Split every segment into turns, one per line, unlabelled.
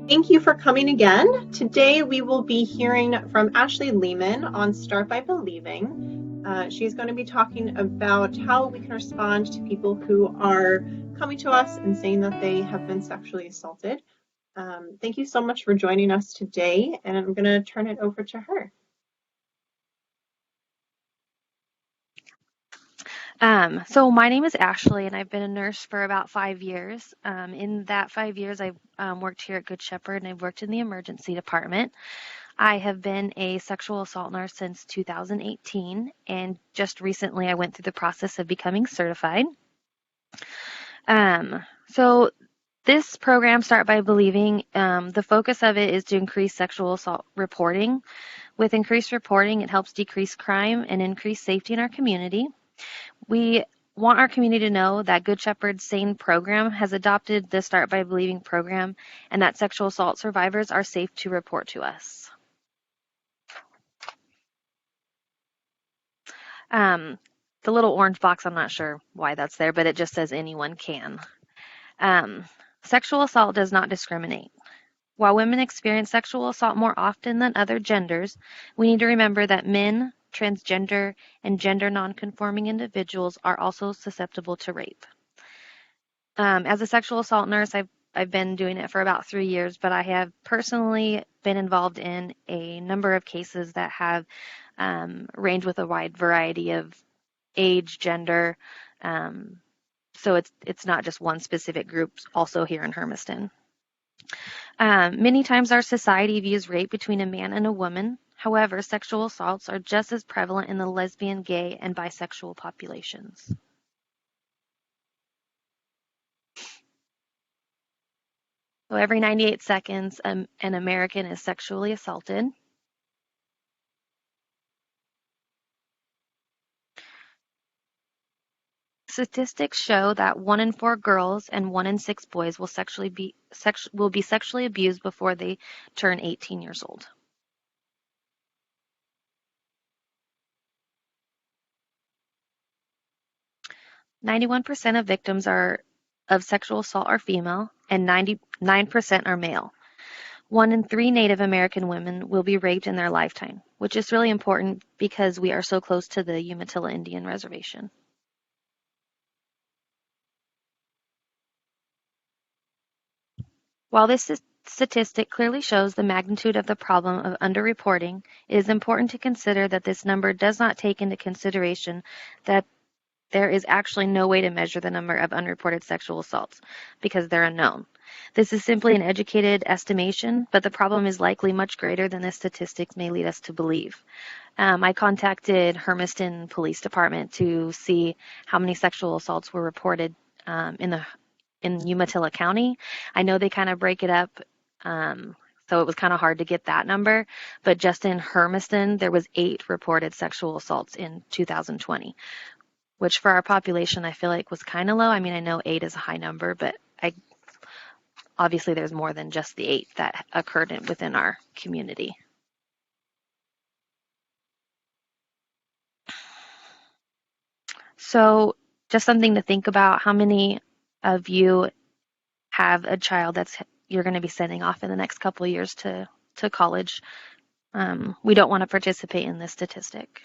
Thank you for coming again. Today we will be hearing from Ashly Lehman on Start by Believing. She's going to be talking about how we can respond to people who are coming to us and saying that they have been sexually assaulted. Thank you so much for joining us today, and I'm going to turn it over to her.
So my name is Ashly, and I've been a nurse for about 5 years. In that 5 years, I've worked here at Good Shepherd, and I've worked in the emergency department. I have been a sexual assault nurse since 2018, and just recently I went through the process of becoming certified. So this program, Start by Believing, the focus of it is to increase sexual assault reporting. With increased reporting, it helps decrease crime and increase safety in our community. We want our community to know that Good Shepherd SANE program has adopted the Start by Believing program and that sexual assault survivors are safe to report to us. The little orange box, I'm not sure why that's there, but it just says anyone can. Sexual assault does not discriminate. While women experience sexual assault more often than other genders, we need to remember that men, transgender, and gender nonconforming individuals are also susceptible to rape. As a sexual assault nurse, I've been doing it for about 3 years, but I have personally been involved in a number of cases that have ranged with a wide variety of age, gender. So it's not just one specific group, also here in Hermiston. Many times our society views rape between a man and a woman. However, sexual assaults are just as prevalent in the lesbian, gay, and bisexual populations. So every 98 seconds, an American is sexually assaulted. Statistics show that 1 in 4 girls and 1 in 6 boys will be sexually abused before they turn 18 years old. "91% of victims of sexual assault are female, and 99% are male. 1 in 3 Native American women will be raped in their lifetime, which is really important because we are so close to the Umatilla Indian Reservation. While this statistic clearly shows the magnitude of the problem of underreporting, it is important to consider that this number does not take into consideration that there is actually no way to measure the number of unreported sexual assaults because they're unknown. This is simply an educated estimation, but the problem is likely much greater than the statistics may lead us to believe. I contacted Hermiston Police Department to see how many sexual assaults were reported in Umatilla County. I know they kind of break it up, so it was kind of hard to get that number, but just in Hermiston, there was 8 reported sexual assaults in 2020, which for our population, I feel like was kind of low. I mean, I know 8 is a high number, but obviously there's more than just the 8 that occurred within our community. So just something to think about, how many of you have a child you're going to be sending off in the next couple of years to college? We don't want to participate in this statistic.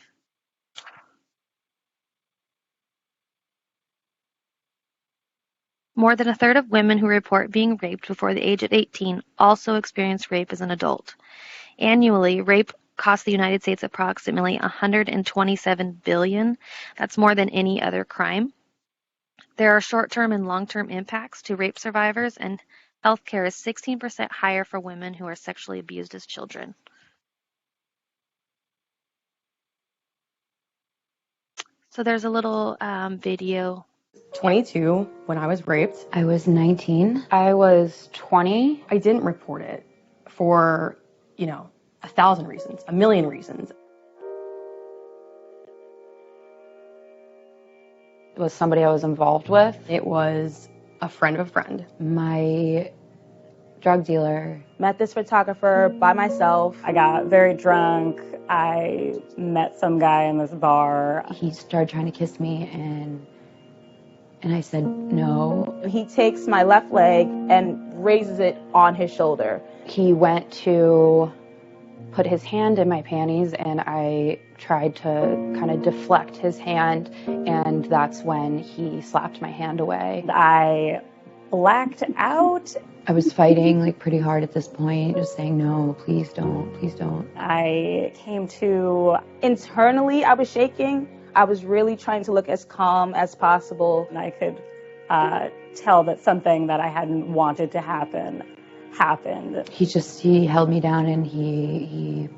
More than a third of women who report being raped before the age of 18 also experience rape as an adult. Annually, rape costs the United States approximately $127 billion. That's more than any other crime. There are short-term and long-term impacts to rape survivors, and healthcare is 16% higher for women who are sexually abused as children. So there's a little video.
22 when I was raped.
I was 19.
I was 20. I didn't report it for, 1,000 reasons, a million reasons.
It was somebody I was involved with.
It was a friend of a friend.
My drug dealer.
Met this photographer by myself. I got very drunk. I met some guy in this bar.
He started trying to kiss me, and And I said, no.
He takes my left leg and raises it on his shoulder.
He went to put his hand in my panties, and I tried to kind of deflect his hand, and that's when he slapped my hand away.
I blacked out.
I was fighting like pretty hard at this point, just saying, no, please don't, please don't.
I came to, internally I was shaking. I was really trying to look as calm as possible. And I could tell that something that I hadn't wanted to happen happened.
He held me down, and he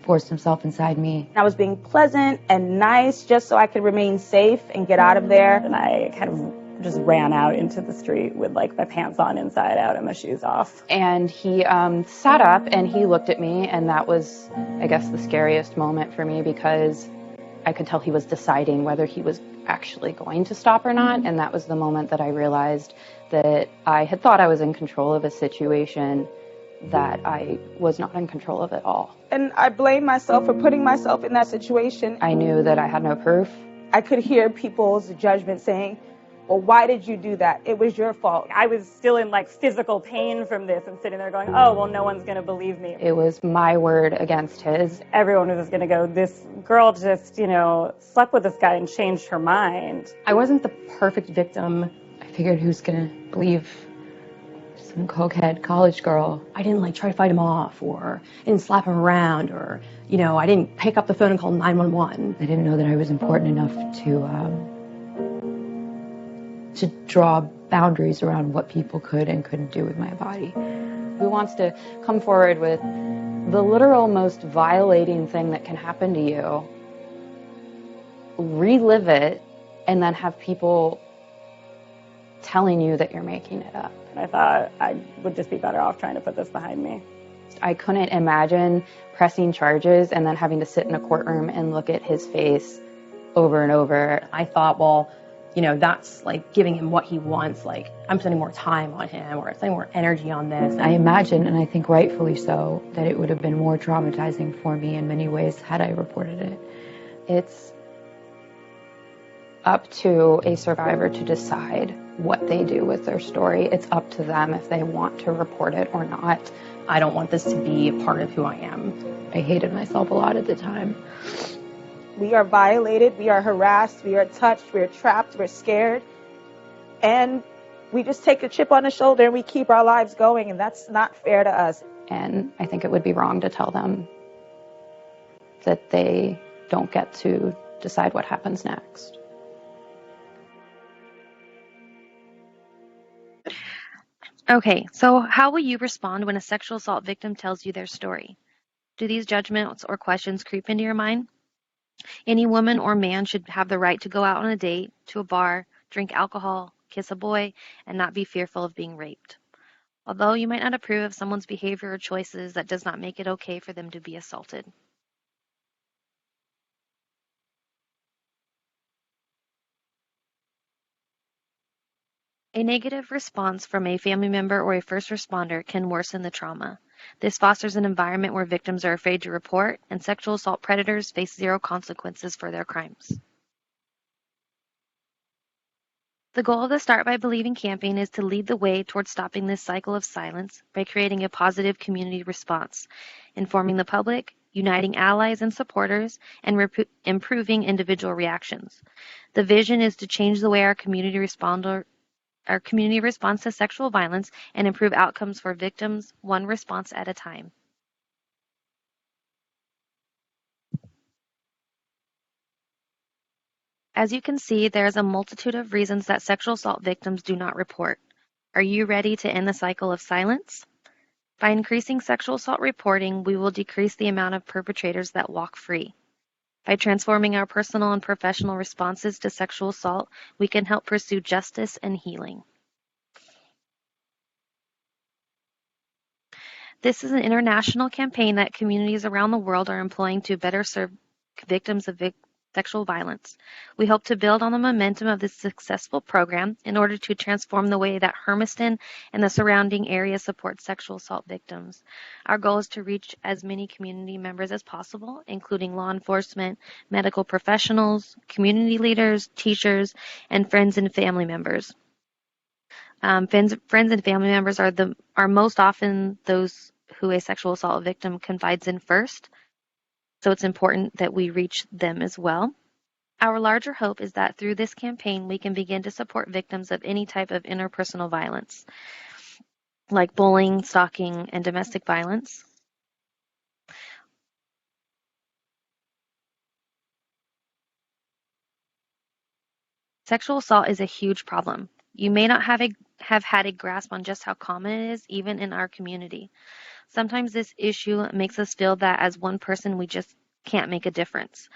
forced himself inside me.
I was being pleasant and nice just so I could remain safe and get out of there. And I kind of just ran out into the street with like my pants on inside out and my shoes off.
And he sat up and he looked at me, and that was, I guess, the scariest moment for me, because I could tell he was deciding whether he was actually going to stop or not. And that was the moment that I realized that I had thought I was in control of a situation that I was not in control of at all.
And I blame myself for putting myself in that situation.
I knew that I had no proof.
I could hear people's judgment saying, well, why did you do that? It was your fault. I was still in like physical pain from this and sitting there going, oh, well, no one's going to believe me.
It was my word against his.
Everyone was just going to go, this girl just, slept with this guy and changed her mind.
I wasn't the perfect victim.
I figured, who's going to believe some cokehead college girl?
I didn't like try to fight him off, or I didn't slap him around, or, I didn't pick up the phone and call 911.
I didn't know that I was important enough to draw boundaries around what people could and couldn't do with my body. Who wants to come forward with the literal most violating thing that can happen to you, relive it, and then have people telling you that you're making it up?
And I thought I would just be better off trying to put this behind me.
I couldn't imagine pressing charges and then having to sit in a courtroom and look at his face over and over.
I thought, well, that's like giving him what he wants. Like, I'm spending more time on him, or spending more energy on this.
I imagine, and I think rightfully so, that it would have been more traumatizing for me in many ways had I reported it. It's up to a survivor to decide what they do with their story. It's up to them if they want to report it or not.
I don't want this to be a part of who I am.
I hated myself a lot at the time.
We are violated, we are harassed, we are touched, we are trapped, we're scared. And we just take a chip on the shoulder and we keep our lives going, and that's not fair to us.
And I think it would be wrong to tell them that they don't get to decide what happens next.
Okay, so how will you respond when a sexual assault victim tells you their story? Do these judgments or questions creep into your mind? Any woman or man should have the right to go out on a date, to a bar, drink alcohol, kiss a boy, and not be fearful of being raped. Although you might not approve of someone's behavior or choices, that does not make it okay for them to be assaulted. A negative response from a family member or a first responder can worsen the trauma. This fosters an environment where victims are afraid to report, and sexual assault predators face zero consequences for their crimes. The goal of the Start by Believing campaign is to lead the way towards stopping this cycle of silence by creating a positive community response, informing the public, uniting allies and supporters, and improving individual reactions. The vision is to change the way our community responds to sexual violence and improve outcomes for victims, one response at a time. As you can see, there is a multitude of reasons that sexual assault victims do not report. Are you ready to end the cycle of silence? By increasing sexual assault reporting, we will decrease the amount of perpetrators that walk free. By transforming our personal and professional responses to sexual assault, we can help pursue justice and healing. This is an international campaign that communities around the world are employing to better serve victims of sexual violence. We hope to build on the momentum of this successful program in order to transform the way that Hermiston and the surrounding area support sexual assault victims. Our goal is to reach as many community members as possible, including law enforcement, medical professionals, community leaders, teachers, and friends and family members. Friends and family members are most often those who a sexual assault victim confides in first, so it's important that we reach them as well. Our larger hope is that through this campaign, we can begin to support victims of any type of interpersonal violence, like bullying, stalking, and domestic violence. Sexual assault is a huge problem. You may not have had a grasp on just how common it is, even in our community. Sometimes this issue makes us feel that as one person, we just can't make a difference.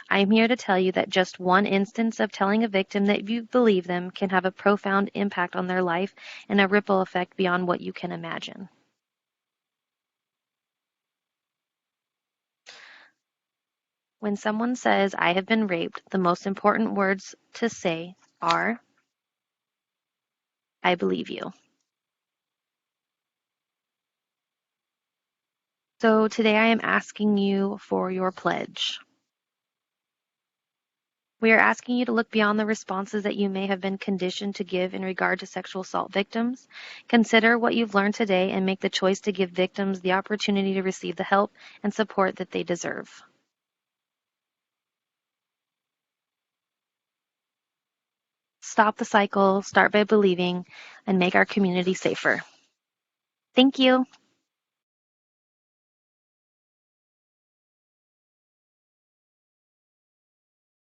I am here to tell you that just one instance of telling a victim that you believe them can have a profound impact on their life and a ripple effect beyond what you can imagine. When someone says, "I have been raped," the most important words to say are, "I believe you." So today I am asking you for your pledge. We are asking you to look beyond the responses that you may have been conditioned to give in regard to sexual assault victims. Consider what you've learned today and make the choice to give victims the opportunity to receive the help and support that they deserve. Stop the cycle, start by believing, and make our community safer. Thank you.